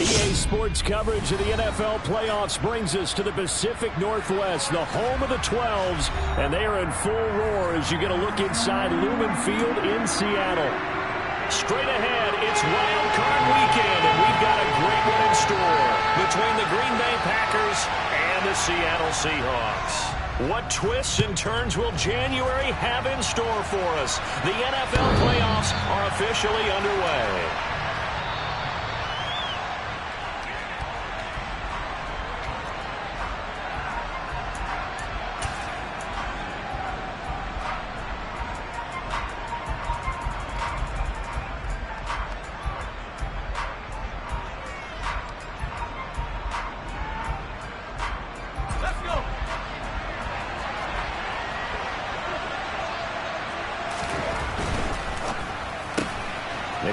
EA Sports coverage of the NFL playoffs brings us to the Pacific Northwest, the home of the 12s, and they are in full roar as you get a look inside Lumen Field in Seattle. Straight ahead, it's Wild Card Weekend, and we've got a great one in store between the Green Bay Packers and the Seattle Seahawks. What twists and turns will January have in store for us? The NFL playoffs are officially underway.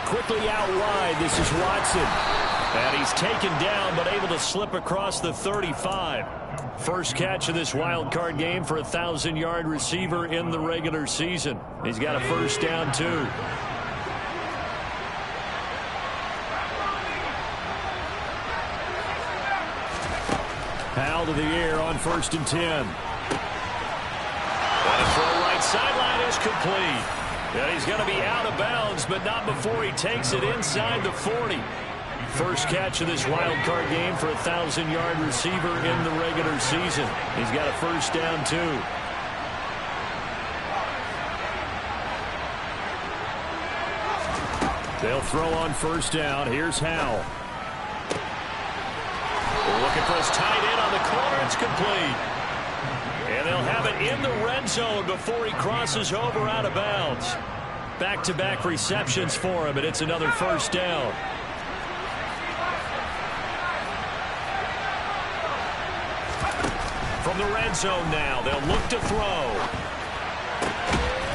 Quickly out wide, this is Watson. And he's taken down, but able to slip across the 35. First catch of this wild card game for a 1,000-yard receiver in the regular season. He's got a first down, too. Powell to the air on 1st and 10. And a throw right sideline is complete. And he's going to be out of bounds, but not before he takes it inside the 40. First catch of this wild card game for a 1,000-yard receiver in the regular season. He's got a first down, too. They'll throw on first down. Here's Howell. Looking for his tight end on the corner. It's complete. And they'll have it in the red zone before he crosses over out of bounds. Back-to-back receptions for him, and it's another first down. From the red zone now, they'll look to throw.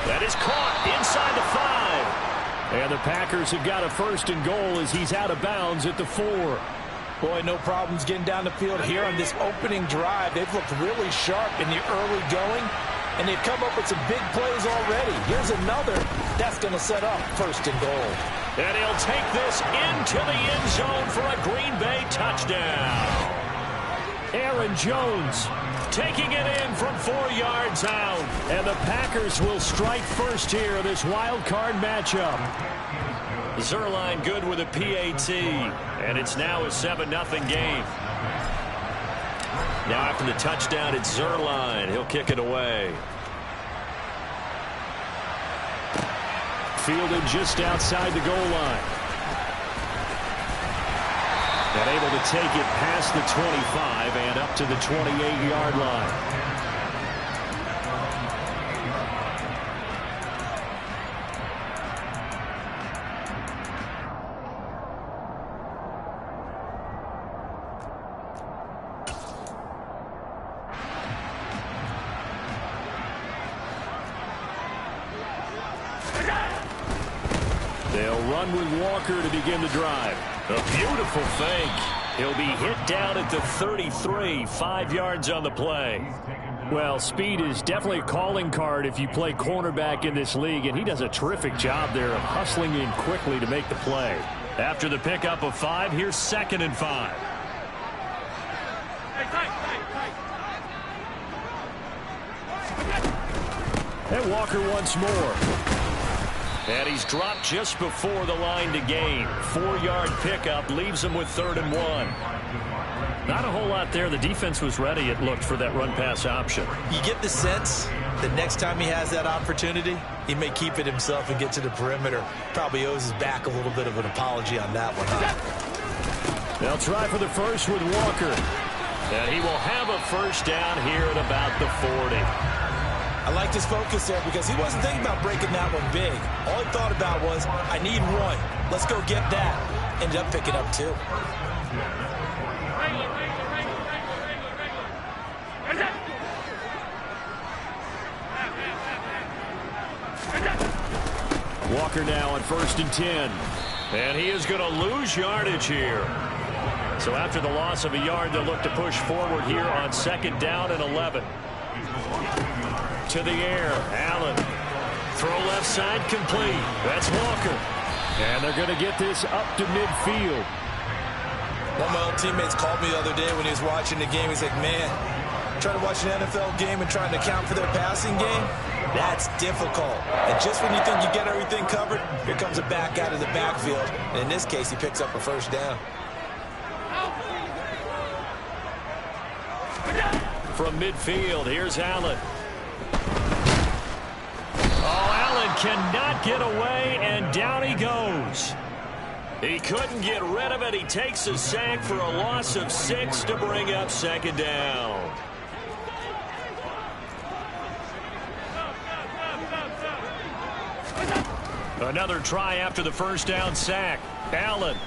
That is caught inside the 5. And the Packers have got a first and goal as he's out of bounds at the 4. Boy, no problems getting down the field here on this opening drive. They've looked really sharp in the early going, and they've come up with some big plays already. Here's another that's going to set up first and goal. And he'll take this into the end zone for a Green Bay touchdown. Aaron Jones taking it in from 4 yards out. And the Packers will strike first here in this wild card matchup. Zerline good with a PAT, and it's now a 7-0 game. Now after the touchdown, it's Zerline. He'll kick it away. Fielded just outside the goal line. And able to take it past the 25 and up to the 28-yard line. They'll run with Walker to begin the drive. A beautiful fake. He'll be hit down at the 33, 5 yards on the play. Well, speed is definitely a calling card if you play cornerback in this league, and he does a terrific job there of hustling in quickly to make the play. After the pickup of 5, here's 2nd and 5. And Walker once more. And he's dropped just before the line to gain. 4-yard pickup leaves him with 3rd and 1. Not a whole lot there. The defense was ready, it looked, for that run-pass option. You get the sense that next time he has that opportunity, he may keep it himself and get to the perimeter. Probably owes his back a little bit of an apology on that one, huh? They'll try for the first with Walker. And he will have a first down here at about the 40. I liked his focus there because he wasn't thinking about breaking that one big. All he thought about was, I need 1. Let's go get that. Ended up picking up 2. Walker now on 1st and 10. And he is going to lose yardage here. So after the loss of a yard, they'll look to push forward here on 2nd down and 11. To the air, Allen. Throw left side complete. That's Walker. And they're going to get this up to midfield. One of my old teammates called me the other day when he was watching the game. He's like, man, trying to watch an NFL game and trying to account for their passing game, that's difficult. And just when you think you get everything covered, here comes a back out of the backfield. And in this case, he picks up a first down. From midfield, here's Allen. Oh, Allen cannot get away, and down he goes. He couldn't get rid of it. He takes a sack for a loss of 6 to bring up second down. Another try after the first down sack. Allen.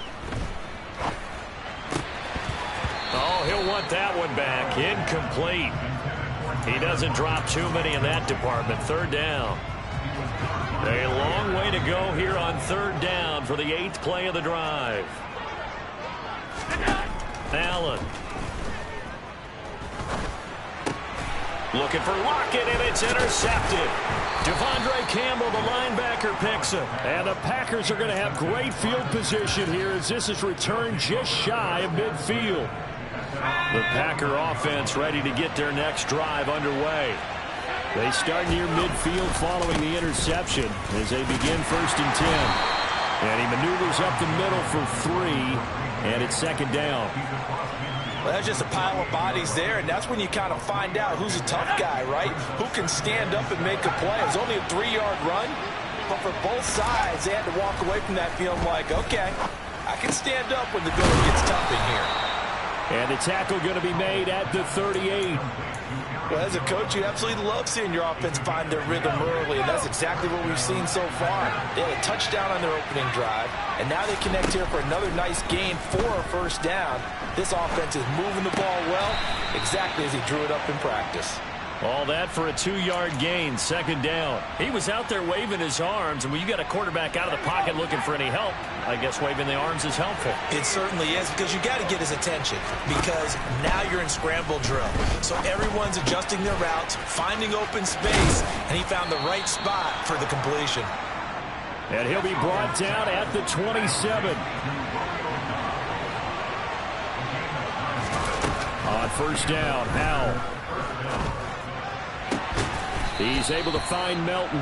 Oh, he'll want that one back. Incomplete. He doesn't drop too many in that department. Third down. A long way to go here on third down for the 8th play of the drive. Allen. Looking for Lockett, and it's intercepted. Devondre Campbell, the linebacker, picks him. And the Packers are going to have great field position here as this is returned just shy of midfield. The Packer offense ready to get their next drive underway. They start near midfield following the interception as they begin 1st and 10. And he maneuvers up the middle for 3, and it's second down. Well, that's just a pile of bodies there, and that's when you kind of find out who's a tough guy, right? Who can stand up and make a play. It was only a 3-yard run, but for both sides, they had to walk away from that feeling like, okay, I can stand up when the going gets tough in here. And the tackle going to be made at the 38. Well, as a coach, you absolutely love seeing your offense find their rhythm early, and that's exactly what we've seen so far. They had a touchdown on their opening drive, and now they connect here for another nice gain for a first down. This offense is moving the ball well, exactly as he drew it up in practice. All that for a 2-yard gain, second down. He was out there waving his arms, and when you got a quarterback out of the pocket looking for any help, I guess waving the arms is helpful. It certainly is, because you got to get his attention, because now you're in scramble drill. So everyone's adjusting their routes, finding open space, and he found the right spot for the completion. And he'll be brought down at the 27. On first down, Howell. He's able to find Melton.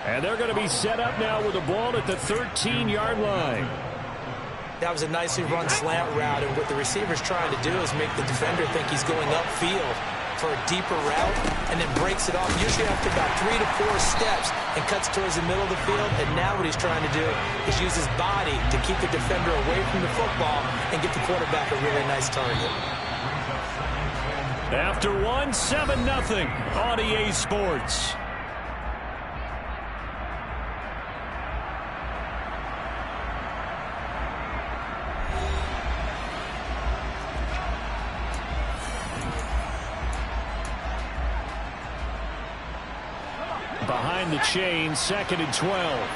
And they're going to be set up now with the ball at the 13-yard line. That was a nicely run slant route, and what the receiver's trying to do is make the defender think he's going upfield for a deeper route, and then breaks it off, usually after about 3 to 4 steps, and cuts towards the middle of the field. And now what he's trying to do is use his body to keep the defender away from the football and get the quarterback a really nice target. After 7-0 on EA Sports. Behind the chain, 2nd and 12.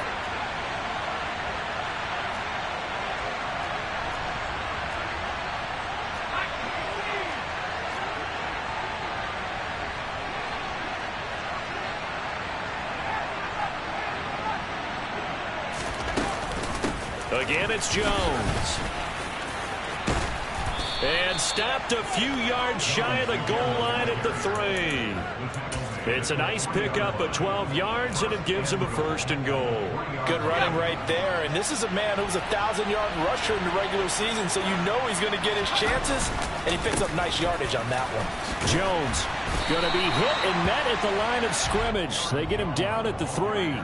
Again, it's Jones. And stopped a few yards shy of the goal line at the 3. It's a nice pickup of 12 yards, and it gives him a 1st and goal. Good running right there. And this is a man who's a 1,000-yard rusher in the regular season, so you know he's going to get his chances, and he picks up nice yardage on that one. Jones going to be hit and met at the line of scrimmage. They get him down at the 3.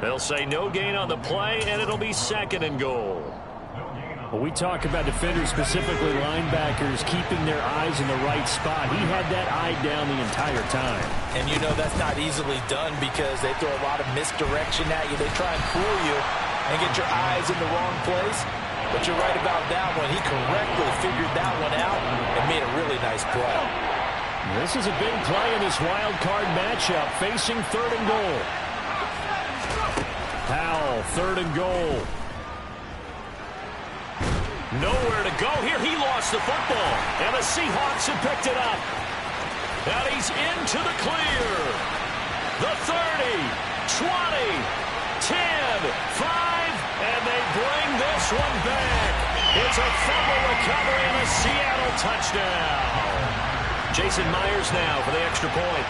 They'll say no gain on the play, and it'll be 2nd and goal. Well, we talk about defenders, specifically linebackers, keeping their eyes in the right spot. He had that eye down the entire time. And you know that's not easily done because they throw a lot of misdirection at you. They try and fool you and get your eyes in the wrong place. But you're right about that one. He correctly figured that one out and made a really nice play. This is a big play in this wild card matchup, facing 3rd and goal. Howell, 3rd and goal. Nowhere to go here. He lost the football, and the Seahawks have picked it up. And he's into the clear. The 30, 20, 10, 5, and they bring this one back. There's a fumble recovery and a Seattle touchdown. Jason Myers now for the extra point.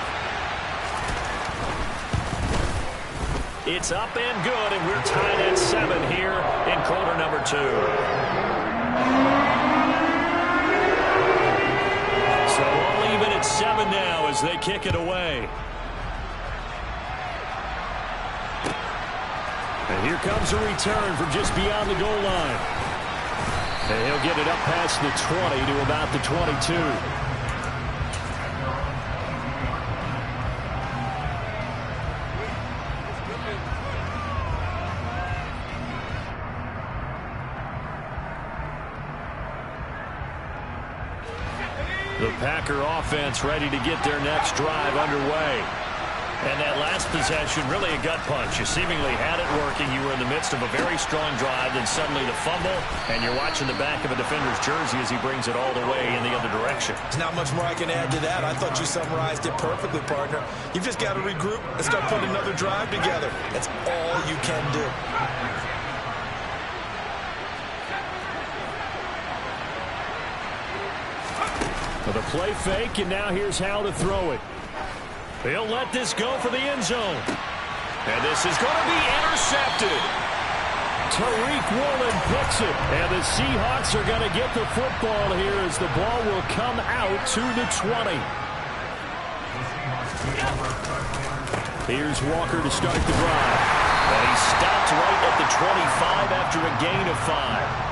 It's up and good, and we're tied at 7 here in quarter number 2. So all even at 7 now as they kick it away. And here comes a return from just beyond the goal line. And he'll get it up past the 20 to about the 22. The Packer offense ready to get their next drive underway. And that last possession, really a gut punch. You seemingly had it working. You were in the midst of a very strong drive, then suddenly the fumble, and you're watching the back of a defender's jersey as he brings it all the way in the other direction. There's not much more I can add to that. I thought you summarized it perfectly, partner. You've just got to regroup and start putting another drive together. That's all you can do. For the play fake, and now here's how to throw it. He'll let this go for the end zone. And this is going to be intercepted. Tariq Woolen picks it. And the Seahawks are going to get the football here as the ball will come out to the 20. Here's Walker to start the drive. And he stopped right at the 25 after a gain of 5.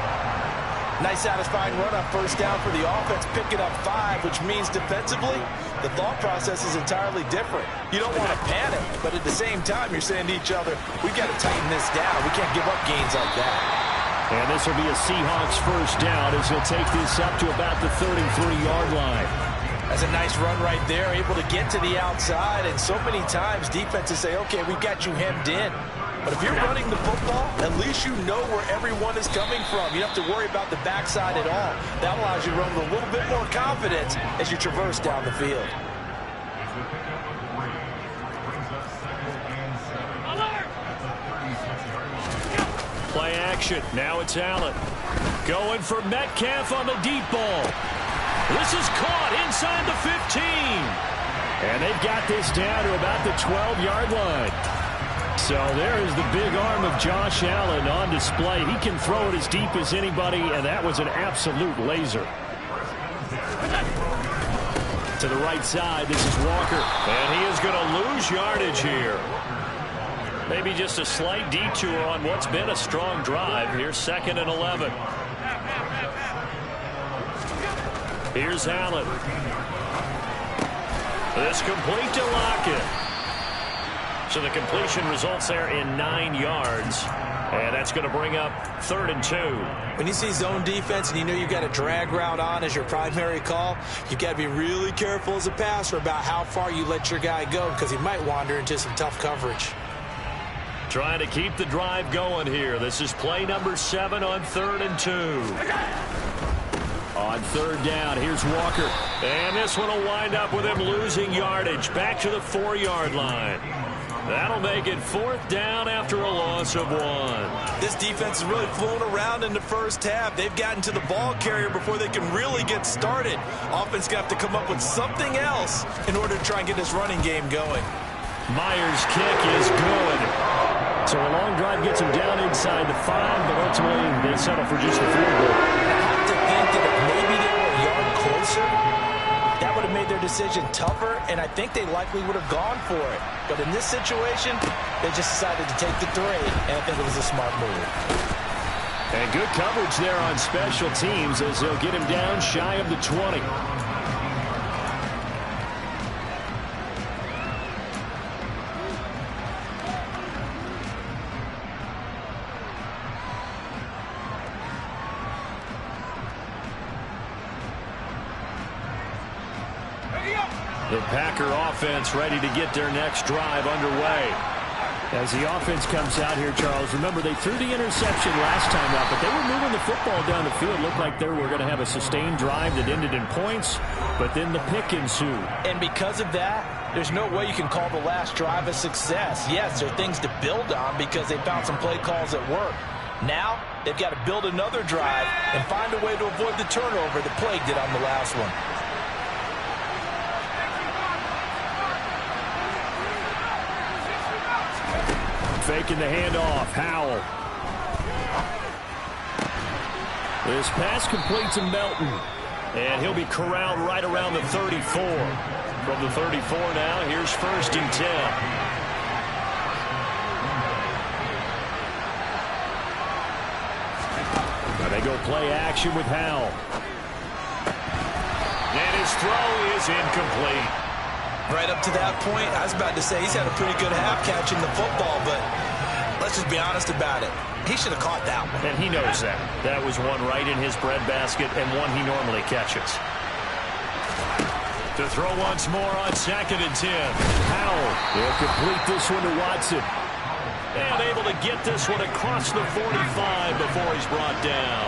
Nice satisfying run on first down for the offense, picking up 5, which means defensively, the thought process is entirely different. You don't want to panic, but at the same time, you're saying to each other, we've got to tighten this down. We can't give up gains like that. And this will be a Seahawks first down as he'll take this up to about the 33-yard line. That's a nice run right there, able to get to the outside, and so many times defenses say, okay, we've got you hemmed in. But if you're running the football, at least you know where everyone is coming from. You don't have to worry about the backside at all. That allows you to run with a little bit more confidence as you traverse down the field. Play action. Now it's Allen. Going for Metcalf on the deep ball. This is caught inside the 15. And they've got this down to about the 12-yard line. So there is the big arm of Josh Allen on display. He can throw it as deep as anybody, and that was an absolute laser. To the right side, this is Walker. And he is going to lose yardage here. Maybe just a slight detour on what's been a strong drive. Here's 2nd and 11. Here's Allen. This complete to Lockett. So the completion results there in 9 yards. And that's going to bring up 3rd and 2. When you see zone defense and you know you've got a drag route on as your primary call, you've got to be really careful as a passer about how far you let your guy go because he might wander into some tough coverage. Trying to keep the drive going here. This is play number 7 on 3rd and 2. On 3rd down, here's Walker. And this one will wind up with him losing yardage. Back to the 4-yard line. That'll make it 4th down after a loss of 1. This defense is really flown around in the first half. They've gotten to the ball carrier before they can really get started. Offense going to have to come up with something else in order to try and get this running game going. Myers' kick is good. So a long drive gets him down inside the 5, but ultimately they settle for just a field goal. I have to think that if maybe they were a yard closer, that would have made their decision tougher, and I think they likely would have gone for it. But in this situation, they just decided to take the 3, and I think it was a smart move. And good coverage there on special teams as they'll get him down shy of the 20. The Packer offense ready to get their next drive underway. As the offense comes out here, Charles, remember they threw the interception last time out, but they were moving the football down the field. Looked like they were going to have a sustained drive that ended in points, but then the pick ensued. And because of that, there's no way you can call the last drive a success. Yes, there are things to build on because they found some play calls that work. Now, they've got to build another drive and find a way to avoid the turnover the play did on the last one. Faking the handoff. Howell. This pass completes to Melton. And he'll be corralled right around the 34. From the 34 now, here's 1st and 10. They go play action with Howell. And his throw is incomplete. Right up to that point, I was about to say he's had a pretty good half catching the football, but let's just be honest about it. He should have caught that one. And he knows that. That was one right in his breadbasket and one he normally catches. To throw once more on 2nd and 10. Howell will complete this one to Watson. And able to get this one across the 45 before he's brought down.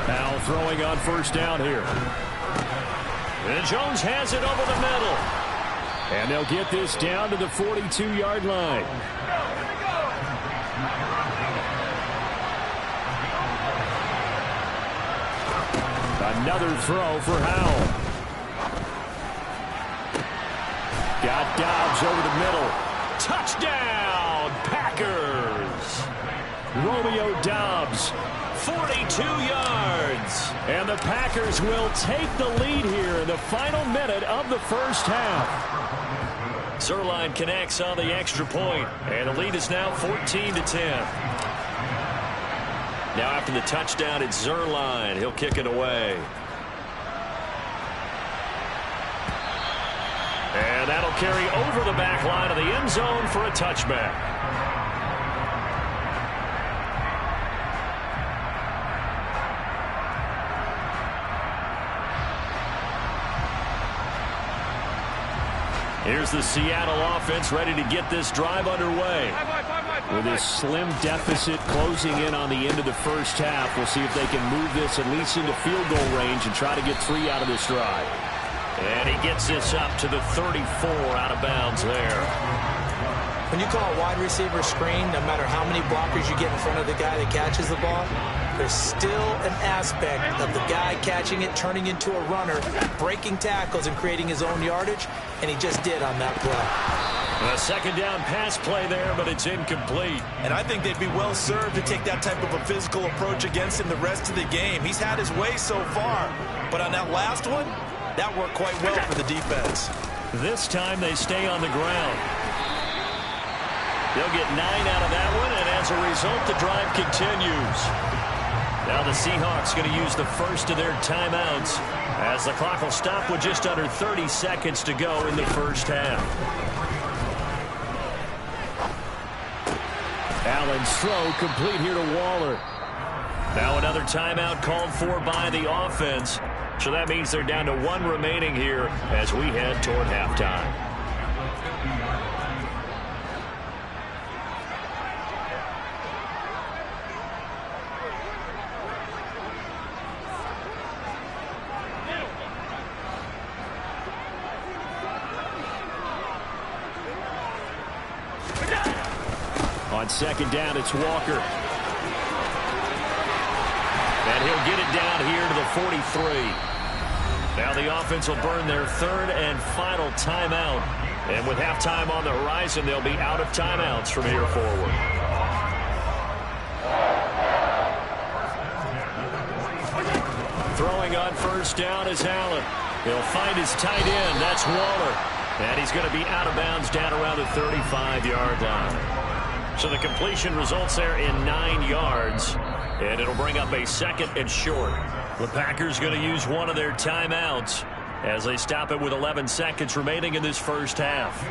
Howell throwing on 1st down here. And Jones has it over the middle. And they'll get this down to the 42-yard line. Another throw for Howell. Got Dobbs over the middle. Touchdown, Packers. Romeo Dobbs, 42 yards. And the Packers will take the lead here in the final minute of the first half. Zerline connects on the extra point, and the lead is now 14-10. Now after the touchdown, it's Zerline. He'll kick it away. And that'll carry over the back line of the end zone for a touchback. Here's the Seattle offense ready to get this drive underway. With this slim deficit closing in on the end of the first half, we'll see if they can move this at least into field goal range and try to get 3 out of this drive. And he gets this up to the 34 out of bounds there. When you call a wide receiver screen, no matter how many blockers you get in front of the guy that catches the ball, there's still an aspect of the guy catching it, turning into a runner, breaking tackles and creating his own yardage, and he just did on that play. A 2nd down pass play there, but it's incomplete. And I think they'd be well served to take that type of a physical approach against him the rest of the game. He's had his way so far, but on that last one, that worked quite well for the defense. This time they stay on the ground. They'll get 9 out of that one, and as a result, the drive continues. Now the Seahawks going to use the first of their timeouts as the clock will stop with just under 30 seconds to go in the first half. Allen's throw complete here to Waller. Now another timeout called for by the offense. So that means they're down to 1 remaining here as we head toward halftime. On 2nd down, it's Walker. And he'll get it down here to the 43. Now the offense will burn their 3rd and final timeout. And with halftime on the horizon, they'll be out of timeouts from here forward. Throwing on 1st down is Allen. He'll find his tight end. That's Waller. And he's going to be out of bounds down around the 35-yard line. So the completion results there in 9 yards. And it'll bring up a 2nd and short. The Packers going to use one of their timeouts as they stop it with 11 seconds remaining in this first half.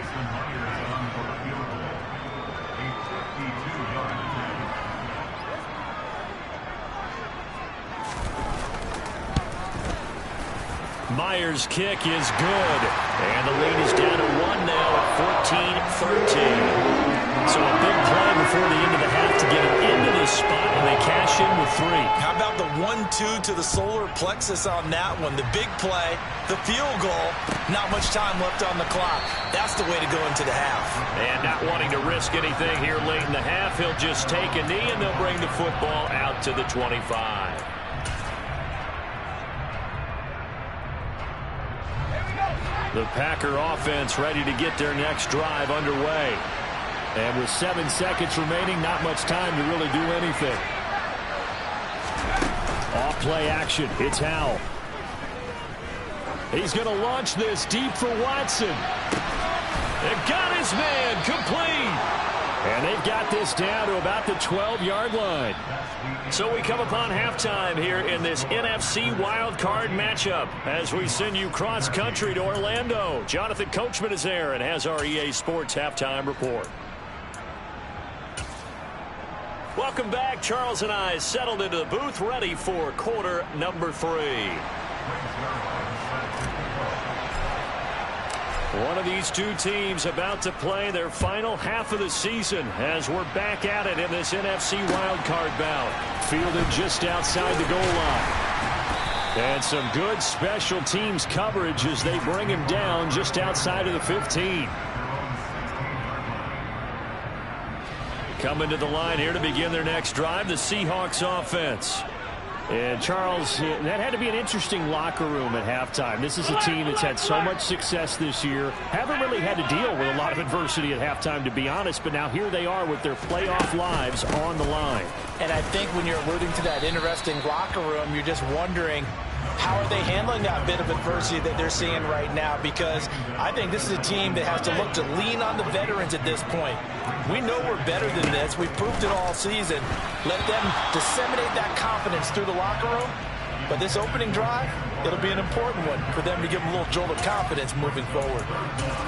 Myers' kick is good. And the lead is down to 1 now at 14-13. So a big play before the end of the half to get him into this spot, and they cash in with 3. How about the 1-2 to the solar plexus on that one? The big play, the field goal, not much time left on the clock. That's the way to go into the half. And not wanting to risk anything here late in the half, he'll just take a knee, and they'll bring the football out to the 25. The Packer offense ready to get their next drive underway. And with 7 seconds remaining, not much time to really do anything. Off-play action. It's Howell. He's going to launch this deep for Watson. They got his man complete. And they've got this down to about the 12-yard line. So we come upon halftime here in this NFC wildcard matchup as we send you cross-country to Orlando. Jonathan Coachman is there and has our EA Sports halftime report. Welcome back. Charles and I settled into the booth, ready for quarter number 3. One of these two teams about to play their final half of the season as we're back at it in this NFC wildcard bout. Fielded just outside the goal line. And some good special teams coverage as they bring him down just outside of the 15. Coming to the line here to begin their next drive, the Seahawks offense. And, Charles, that had to be an interesting locker room at halftime. This is a team that's had so much success this year. Haven't really had to deal with a lot of adversity at halftime, to be honest. But now here they are with their playoff lives on the line. And I think when you're alluding to that interesting locker room, you're just wondering, how are they handling that bit of adversity that they're seeing right now? Because I think this is a team that has to look to lean on the veterans at this point. We know we're better than this. We've proved it all season. Let them disseminate that confidence through the locker room. But this opening drive, it'll be an important one for them to give them a little jolt of confidence moving forward.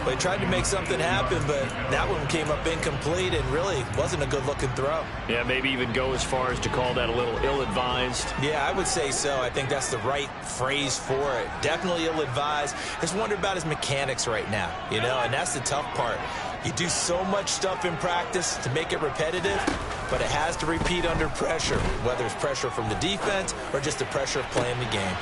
They tried to make something happen, but that one came up incomplete and really wasn't a good-looking throw. Yeah, maybe even go as far as to call that a little ill-advised. Yeah, I would say so. I think that's the right phrase for it. Definitely ill-advised. Just wonder about his mechanics right now, you know, and that's the tough part. You do so much stuff in practice to make it repetitive, but it has to repeat under pressure, whether it's pressure from the defense or just the pressure of playing the game.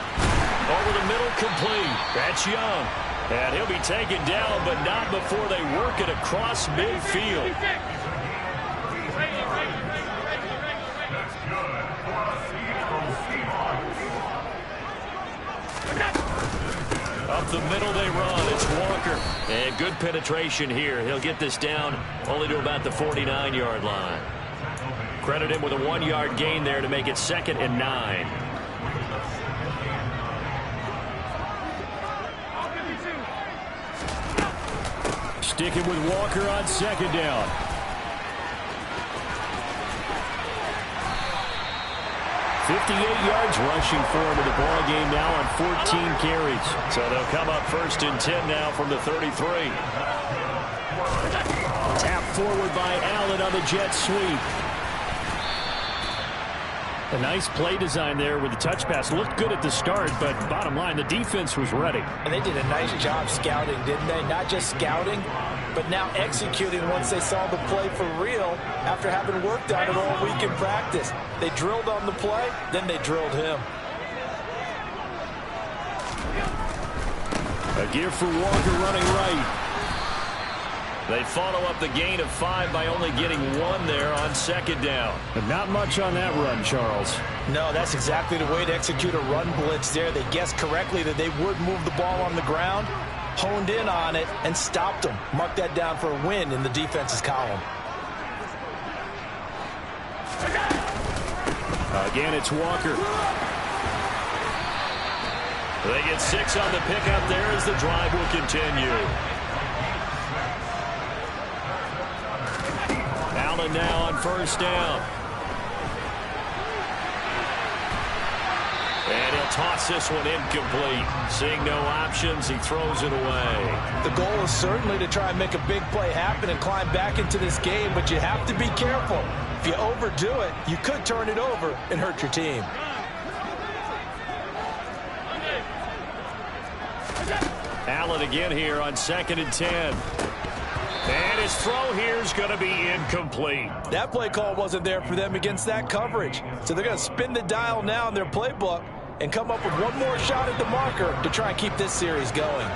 Over the middle, complete. That's Young. And he'll be taken down, but not before they work it across midfield. Up the middle they run. It's Walker. And good penetration here. He'll get this down only to about the 49-yard line. Credit him with a 1-yard gain there to make it 2nd and 9. Sticking with Walker on 2nd down. .58 yards rushing for him in the ball game now on 14 carries. So they'll come up 1st and 10 now from the 33. Tap forward by Allen on the jet sweep. A nice play design there with the touch pass. Looked good at the start, but bottom line, the defense was ready. And they did a nice job scouting, didn't they? Not just scouting, but now executing once they saw the play for real after having worked on it all week in practice. They drilled on the play, then they drilled him. A give for Walker running right. They follow up the gain of 5 by only getting 1 there on 2nd down. But not much on that run, Charles. No, that's exactly the way to execute a run blitz there. They guessed correctly that they would move the ball on the ground, honed in on it, and stopped them. Mark that down for a win in the defense's column. Again, it's Walker. They get 6 on the pickup there as the drive will continue. Allen now on 1st down. And he'll toss this one incomplete. Seeing no options, he throws it away. The goal is certainly to try and make a big play happen and climb back into this game, but you have to be careful. If you overdo it, you could turn it over and hurt your team. Allen again here on 2nd and 10. And his throw here is going to be incomplete. That play call wasn't there for them against that coverage. So they're going to spin the dial now in their playbook and come up with one more shot at the marker to try and keep this series going.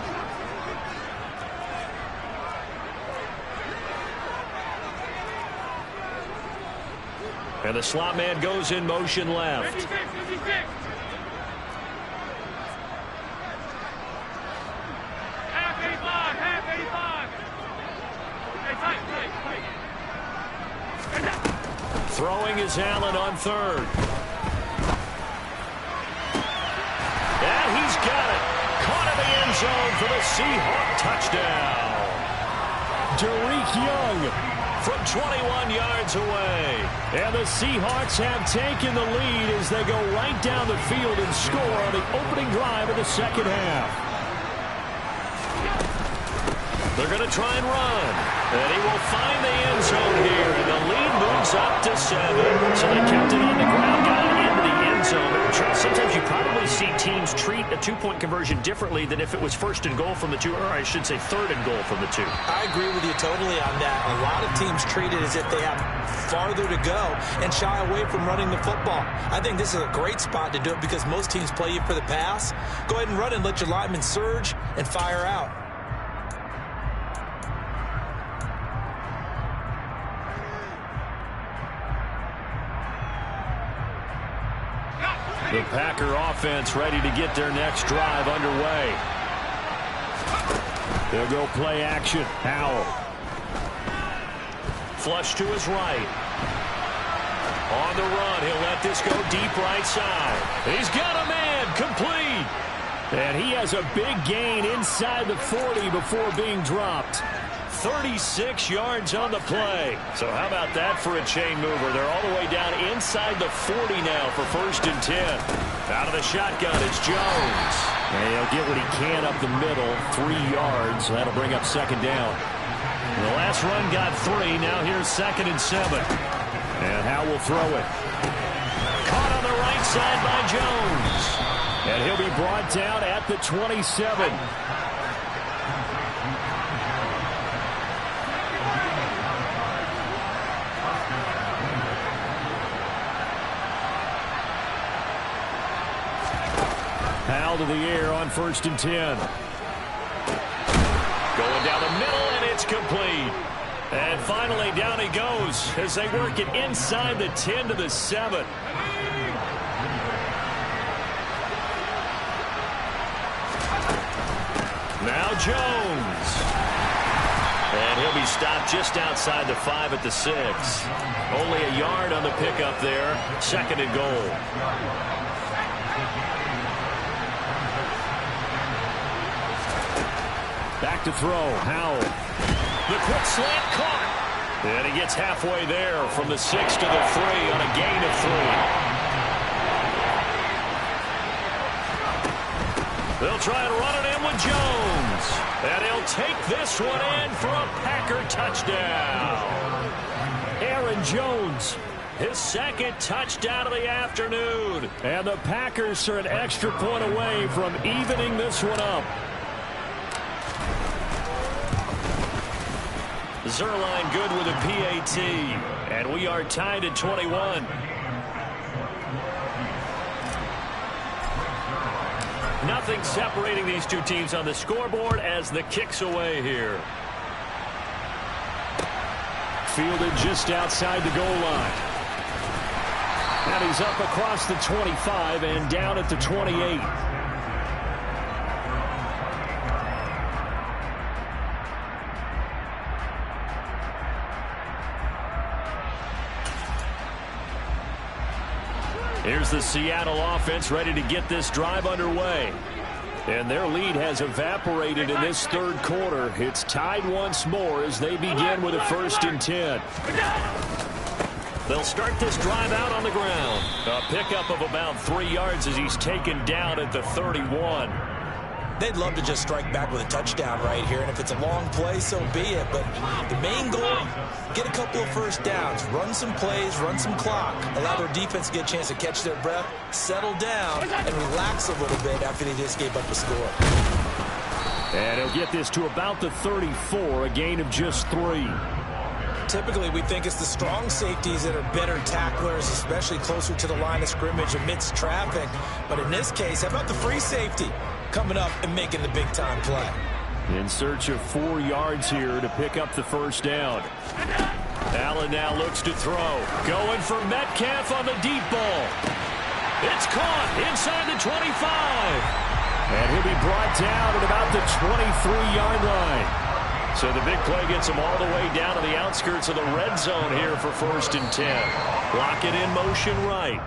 And the slot man goes in motion left. 56, 56. Half 85, half 85. Throwing is Allen on third. And he's got it. Caught in the end zone for the Seahawk touchdown. Derek Young from 21 yards away. And the Seahawks have taken the lead as they go right down the field and score on the opening drive of the second half. They're going to try and run. And he will find the end zone here. And the lead moves up to 7. So they kept it on the ground, got it into the end zone. Sometimes you probably see teams treat a two-point conversion differently than if it was first and goal from the 2, or I should say third and goal from the 2. I agree with you totally on that. A lot of teams treat it as if they have farther to go and shy away from running the football. I think this is a great spot to do it because most teams play you for the pass. Go ahead and run and let your linemen surge and fire out. The Packer offense ready to get their next drive underway. They'll go play action. Howell. Flush to his right. On the run, he'll let this go deep right side. He's got a man, complete. And he has a big gain inside the 40 before being dropped. 36 yards on the play. So how about that for a chain mover? They're all the way down inside the 40 now for 1st and 10. Out of the shotgun, it's Jones. And he'll get what he can up the middle, 3 yards. So that'll bring up 2nd down. The last run got 3. Now here's 2nd and 7. And Howe will throw it. Caught on the right side by Jones. And he'll be brought down at the 27. Howell to the air on 1st and 10. Going down the middle, and it's complete. And finally, down he goes as they work it inside the 10 to the 7. Now Jones. And he'll be stopped just outside the 5 at the 6. Only a yard on the pickup there. 2nd and goal. Back to throw. Howell. The quick slant caught. And he gets halfway there from the 6 to the 3 on a gain of 3. They'll try and run it in with Jones. And he'll take this one in for a Packer touchdown. Aaron Jones, his 2nd touchdown of the afternoon. And the Packers are an extra point away from evening this one up. Zerline good with a PAT. And we are tied at 21. Nothing separating these two teams on the scoreboard as the kick's away here. Fielded just outside the goal line. And he's up across the 25 and down at the 28. Here's the Seattle offense ready to get this drive underway. And their lead has evaporated in this 3rd quarter. It's tied once more as they begin with a 1st and 10. They'll start this drive out on the ground. A pickup of about 3 yards as he's taken down at the 31. They'd love to just strike back with a touchdown right here, and if it's a long play, so be it. But the main goal, get a couple of 1st downs, run some plays, run some clock, allow their defense to get a chance to catch their breath, settle down, and relax a little bit after they just gave up a score. And he'll get this to about the 34, a gain of just 3. Typically, we think it's the strong safeties that are better tacklers, especially closer to the line of scrimmage amidst traffic. But in this case, how about the free safety coming up and making the big-time play? In search of 4 yards here to pick up the first down. Allen now looks to throw. Going for Metcalf on the deep ball. It's caught inside the 25. And he'll be brought down at about the 23-yard line. So the big play gets him all the way down to the outskirts of the red zone here for 1st and 10. Lock it in motion right.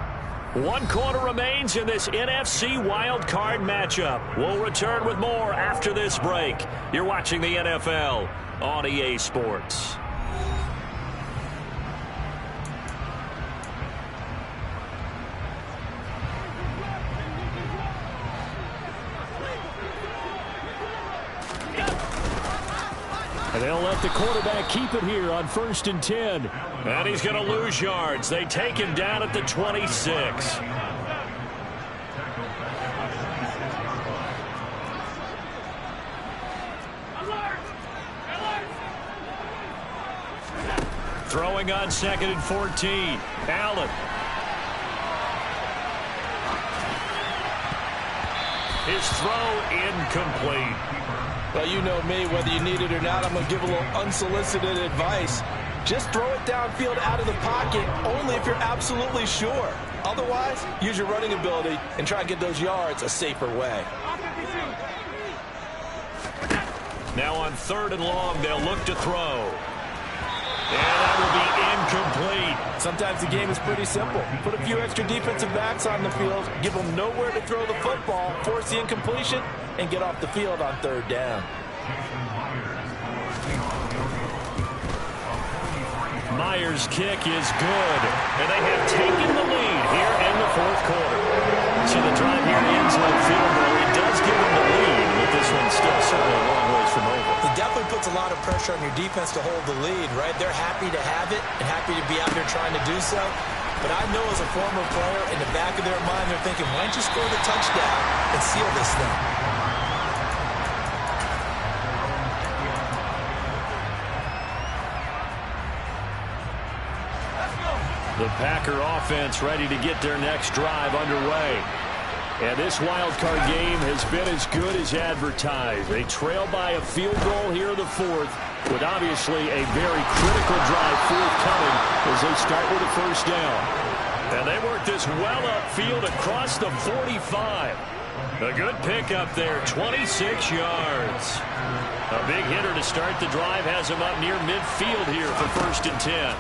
1 quarter remains in this NFC wild card matchup. We'll return with more after this break. You're watching the NFL on EA Sports. And they'll let the quarterback keep it here on 1st and 10. And he's going to lose yards. They take him down at the 26. Throwing on 2nd and 14. Allen. His throw incomplete. Well, you know me, whether you need it or not, I'm going to give a little unsolicited advice. Just throw it downfield out of the pocket, only if you're absolutely sure. Otherwise, use your running ability and try and get those yards a safer way. Now on 3rd and long, they'll look to throw. And that will be incomplete. Sometimes the game is pretty simple. Put a few extra defensive backs on the field, give them nowhere to throw the football, force the incompletion, and get off the field on 3rd down. Myers' kick is good, and they have taken the lead here in the 4th quarter. So the drive here ends with a field goal. It does give them the lead, but this one's still certainly a long ways from over. It definitely puts a lot of pressure on your defense to hold the lead, right? They're happy to have it and happy to be out there trying to do so. But I know as a former player, in the back of their mind, they're thinking, why don't you score the touchdown and seal this thing? The Packer offense ready to get their next drive underway. And this wild card game has been as good as advertised. They trail by a field goal here in the 4th, with obviously a very critical drive forthcoming as they start with a first down. And they work this well upfield across the 45. A good pickup there, 26 yards. A big hitter to start the drive has him up near midfield here for 1st and 10.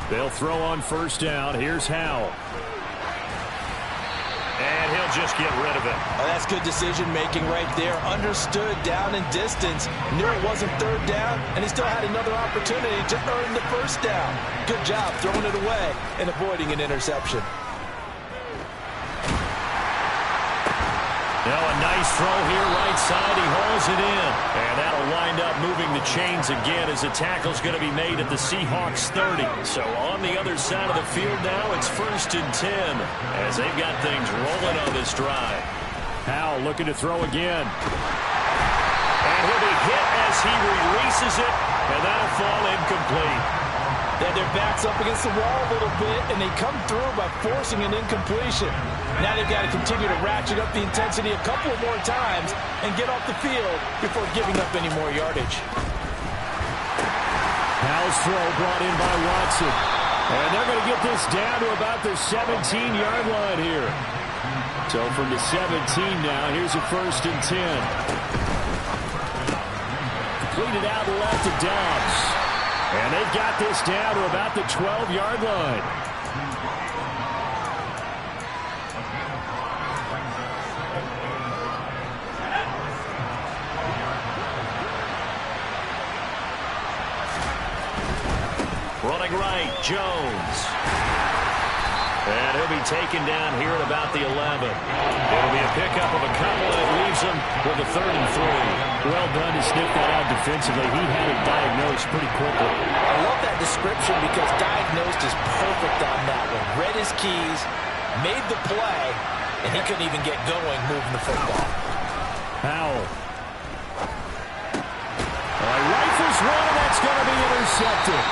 They'll throw on first down. Here's Howell. And he'll just get rid of it. Oh, that's good decision-making right there. Understood down and distance. Knew it wasn't 3rd down, and he still had another opportunity to earn the first down. Good job throwing it away and avoiding an interception. Now a nice throw here right side. He hauls it in. And that'll wind up moving the chains again as the tackle's going to be made at the Seahawks 30. So on the other side of the field now, it's 1st and 10 as they've got things rolling on this drive. Howell looking to throw again. And he'll be hit as he releases it, and that'll fall incomplete. They had their backs up against the wall a little bit, and they come through by forcing an incompletion. Now they've got to continue to ratchet up the intensity a couple more times and get off the field before giving up any more yardage. Howell's throw brought in by Watson. And they're going to get this down to about the 17-yard line here. So from the 17 now, here's a 1st and 10. Completed out left to Dobbs. And they've got this down to about the 12-yard line. Running right, Jones. And he'll be taken down here at about the 11. It'll be a pickup of a couple, and it leaves him with a 3rd and 3. Well done to sniff that out defensively. He had it diagnosed pretty quickly. I love that description because diagnosed is perfect on that one. Read his keys, made the play, and he couldn't even get going moving the football. Howell. Rifles one, and that's going to be intercepted.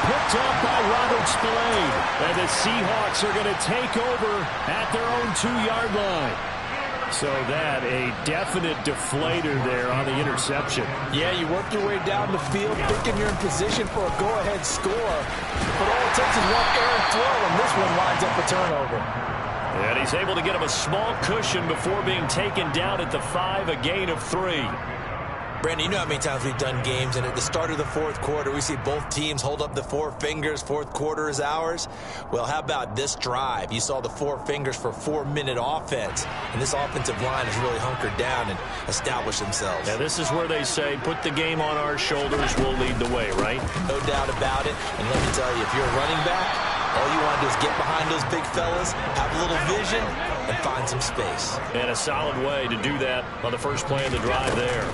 Picked up by Robert Spillane. And the Seahawks are going to take over at their own 2-yard line. So that, a definite deflator there on the interception. Yeah, you work your way down the field, thinking you're in position for a go-ahead score. But all it takes is one errant throw, and this one winds up a turnover. And he's able to get him a small cushion before being taken down at the 5, a gain of 3. Brandon, you know how many times we've done games, and at the start of the fourth quarter, we see both teams hold up the 4 fingers, fourth quarter is ours. Well, how about this drive? You saw the 4 fingers for 4-minute offense, and this offensive line has really hunkered down and established themselves. Now, this is where they say, put the game on our shoulders, we'll lead the way, right? No doubt about it, and let me tell you, if you're a running back, all you want to do is get behind those big fellas, have a little vision, and find some space. And a solid way to do that on the first play of the drive there.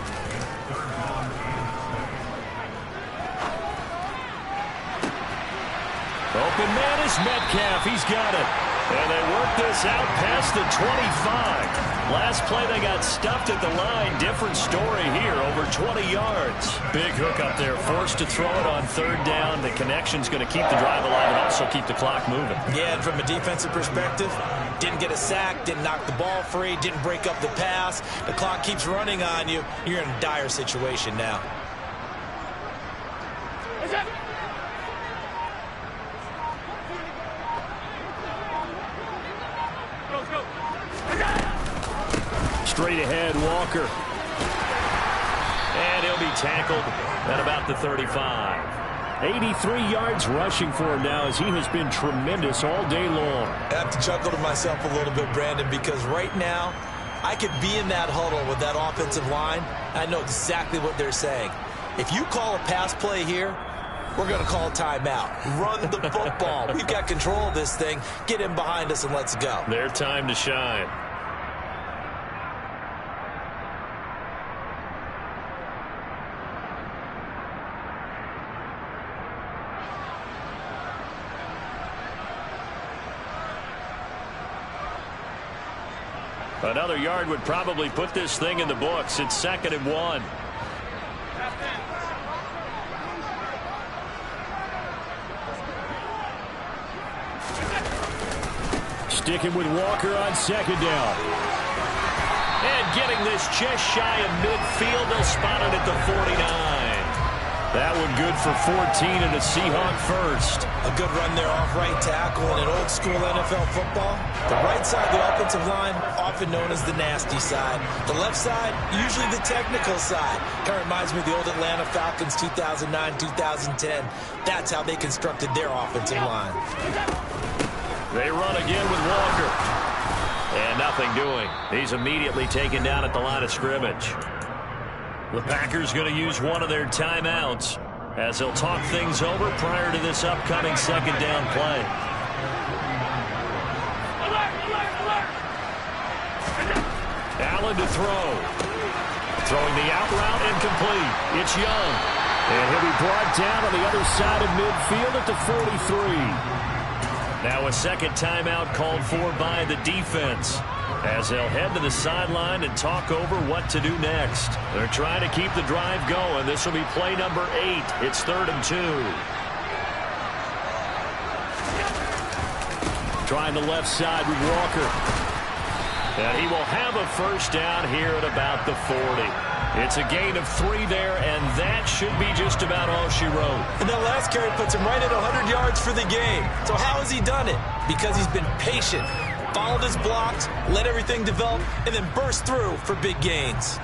Open man is Metcalf. He's got it. And they work this out past the 25. Last play they got stuffed at the line. Different story here, over 20 yards. Big hook up there, forced to throw it on 3rd down. The connection's going to keep the drive alive and also keep the clock moving. Yeah, and from a defensive perspective, didn't get a sack, didn't knock the ball free, didn't break up the pass. The clock keeps running on you. You're in a dire situation now. Straight ahead, Walker. And he'll be tackled at about the 35. 83 yards rushing for him now as he has been tremendous all day long. I have to chuckle to myself a little bit, Brandon, because right now I could be in that huddle with that offensive line. I know exactly what they're saying. If you call a pass play here, we're going to call a timeout. Run the football. We've got control of this thing. Get in behind us and let's go. Their time to shine. Another yard would probably put this thing in the books. It's 2nd and 1. Sticking with Walker on 2nd down. And getting this just shy of midfield. They'll spot it at the 49. That one good for 14 and a Seahawk first. A good run there off right tackle in an old-school NFL football. The right side of the offensive line, often known as the nasty side. The left side, usually the technical side. Kind of reminds me of the old Atlanta Falcons 2009-2010. That's how they constructed their offensive line. They run again with Walker. And nothing doing. He's immediately taken down at the line of scrimmage. The Packers going to use one of their timeouts as they'll talk things over prior to this upcoming 2nd down play. Allen to throw. Throwing the out route incomplete. It's Young. And he'll be brought down on the other side of midfield at the 43. Now a 2nd timeout called for by the defense, as they'll head to the sideline and talk over what to do next. They're trying to keep the drive going. This will be play number 8. It's 3rd and 2. Trying the left side with Walker. And he will have a first down here at about the 40. It's a gain of 3 there, and that should be just about all she wrote. And that last carry puts him right at 100 yards for the game. So how has he done it? Because he's been patient. Followed his blocks, let everything develop, and then burst through for big gains.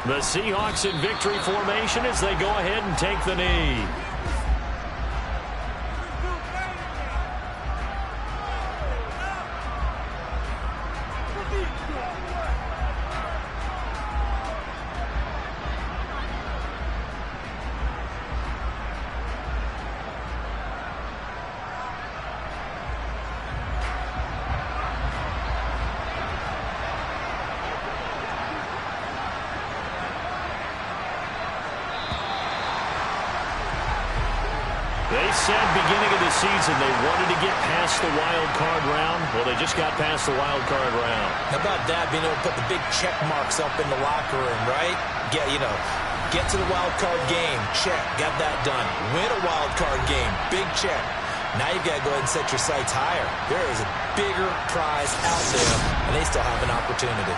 The Seahawks in victory formation as they go ahead and take the knee. They said beginning of the season they wanted to get past the wild card round. Well, they just got past the wild card round. How about that, being able to put the big check marks up in the locker room, right? Get to the wild card game. Check. Got that done. Win a wild card game. Big check. Now you've got to go ahead and set your sights higher. There is a bigger prize out there, and they still have an opportunity.